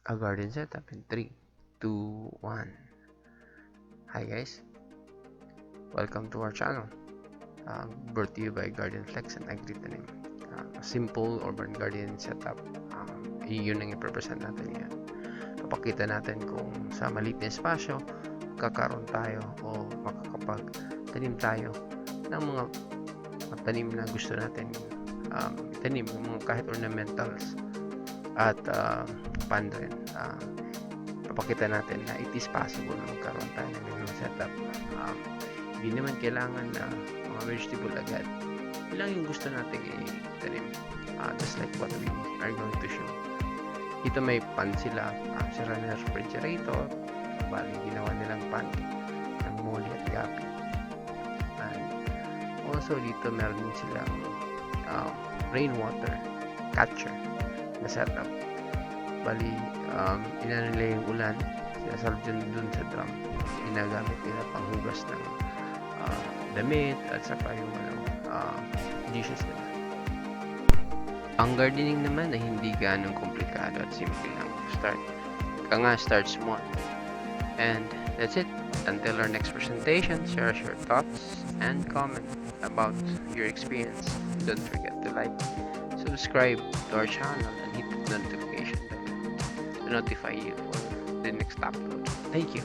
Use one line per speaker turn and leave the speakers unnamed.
a garden setup in 3, 2, 1. Hi guys, welcome to our channel. Brought to you by AgriFlex and AgriTanim. A simple urban garden setup. Yun ang i-represent natin yan. Papakita natin kung sa maliit na espasyo kakaroon tayo o makakapag-tanim tayo ng mga tanim na gusto natin itanim, kahit ornamentals. At paano rin, papakita natin na it is possible na magkaroon tayo ng ganung setup. Hindi naman kailangan na mga vegetable agad. Yun lang yung gusto natin itanim, just like what we are going to show. Ito may pan sila, sira na refrigerator, bali ginawa nilang pan ng muli at gapi. And also dito meron din silang rainwater catcher na setup. Bali inano nila yung ulan, sinasalb dun sa drum, ginagamit nila panghugas ng damit at saka yung dishes nila. Ang gardening naman ay hindi ganong komplikado at simple lang start. Start small. And that's it. Until our next presentation, share your thoughts and comment about your experience. Don't forget to like, subscribe to our channel, and hit the notification bell to notify you for the next upload. Thank you.